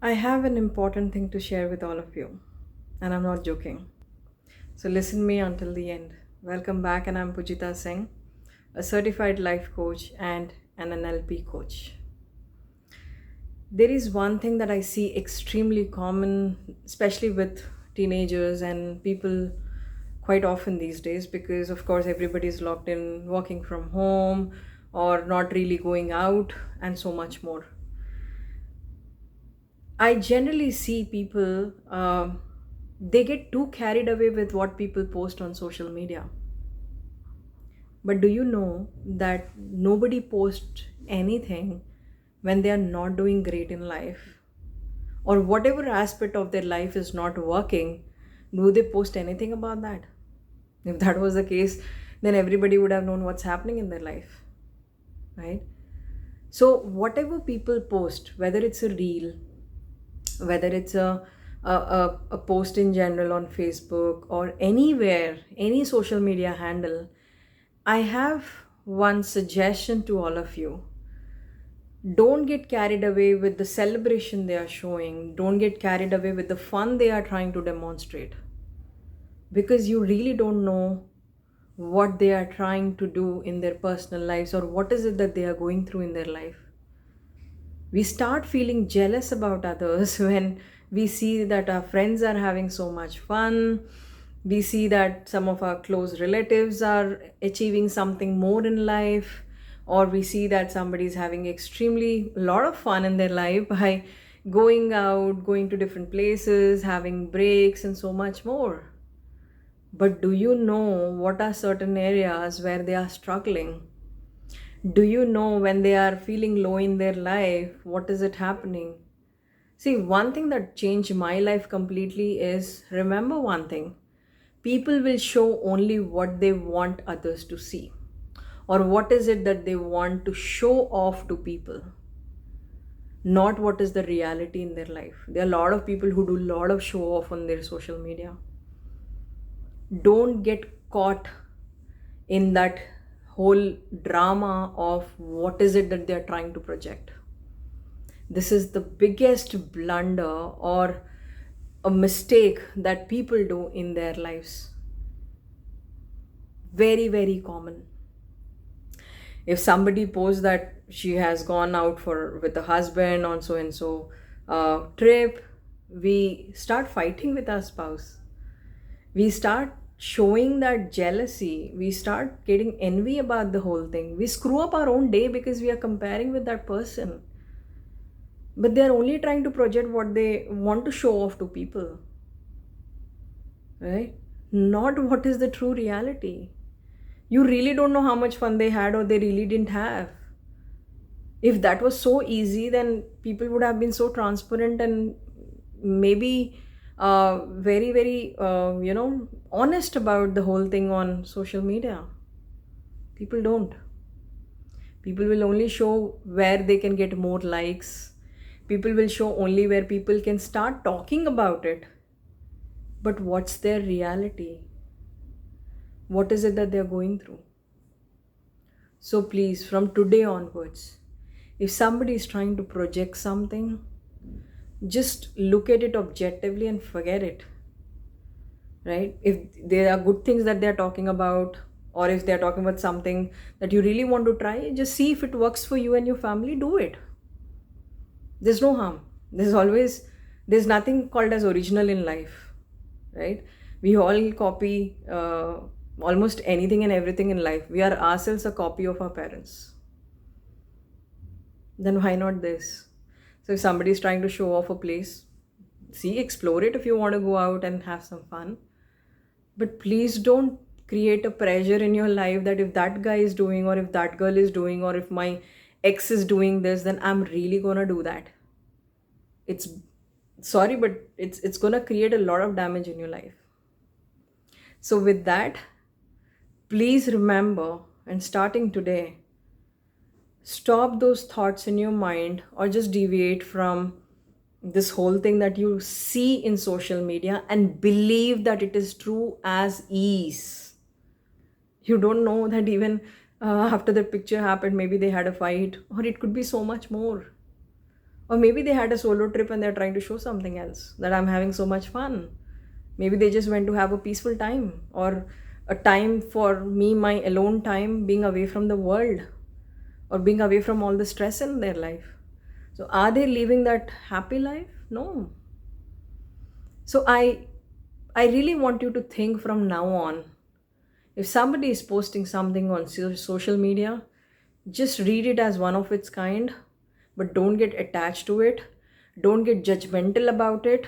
I have an important thing to share with all of you, and I'm not joking. So listen me until the end. Welcome back, and I'm Pujita Singh, a certified life coach and an NLP coach. There is one thing that I see extremely common, especially with teenagers and people quite often these days, because of course everybody's locked in, working from home, or not really going out, and so much more. I generally see people, they get too carried away with what people post on social media. But do you know that nobody posts anything when they are not doing great in life? Or whatever aspect of their life is not working, do they post anything about that? If that was the case, then everybody would have known what's happening in their life, right? So, whatever people post, whether it's a reel, whether it's a post in general on Facebook or anywhere, any social media handle, I have one suggestion to all of you. Don't get carried away with the celebration they are showing. Don't get carried away with the fun they are trying to demonstrate. Because you really don't know what they are trying to do in their personal lives or what is it that they are going through in their life. We start feeling jealous about others when we see that our friends are having so much fun. We see that some of our close relatives are achieving something more in life, or we see that somebody is having extremely a lot of fun in their life by going out, going to different places, having breaks, and so much more. But do you know what are certain areas where they are struggling? Do you know when they are feeling low in their life, what is it happening? See, one thing that changed my life completely is remember one thing: people will show only what they want others to see, or what is it that they want to show off to people, not what is the reality in their life. There are a lot of people who do a lot of show off on their social media. Don't get caught in that whole drama of what is it that they're trying to project. This is the biggest blunder or a mistake that people do in their lives. Very, very common. If somebody posts that she has gone out for with a husband on so and so trip, we start fighting with our spouse. We start showing that jealousy. We start getting envy about the whole thing. We screw up our own day because we are comparing with that person. But they are only trying to project what they want to show off to people, right? Not what is the true reality. You really don't know how much fun they had or they really didn't have. If that was so easy, then people would have been so transparent and maybe very, very, honest about the whole thing on social media. People don't. People will only show where they can get more likes. People will show only where people can start talking about it. But what's their reality? What is it that they're going through? So please, from today onwards, if somebody is trying to project something, just look at it objectively and forget it, right? If there are good things that they're talking about, or if they're talking about something that you really want to try, just see if it works for you and your family, do it. There's no harm. There's nothing called as original in life, right? We all copy almost anything and everything in life. We are ourselves a copy of our parents. Then why not this? So if somebody is trying to show off a place, see, explore it if you want to go out and have some fun. But please don't create a pressure in your life that if that guy is doing, or if that girl is doing, or if my ex is doing this, then I'm really gonna do that. It's sorry, but it's gonna create a lot of damage in your life. So with that, please remember, and starting today, stop those thoughts in your mind or just deviate from this whole thing that you see in social media and believe that it is true as is. You don't know that even after the picture happened, maybe they had a fight, or it could be so much more. Or maybe they had a solo trip and they're trying to show something else, that I'm having so much fun. Maybe they just went to have a peaceful time, or a time for me, my alone time, being away from the world, or being away from all the stress in their life. So are they living that happy life? No. So I really want you to think from now on. If somebody is posting something on social media, just read it as one of its kind, but don't get attached to it. Don't get judgmental about it.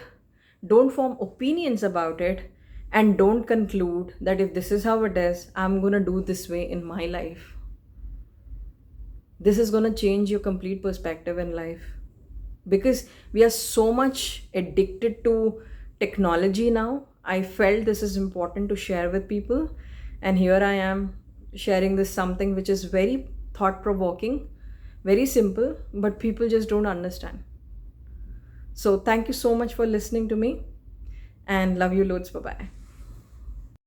Don't form opinions about it. And don't conclude that if this is how it is, I'm going to do this way in my life. This is going to change your complete perspective in life, because we are so much addicted to technology now. I felt this is important to share with people, and here I am sharing this something which is very thought provoking, very simple, but people just don't understand. So thank you so much for listening to me, and love you loads. Bye bye.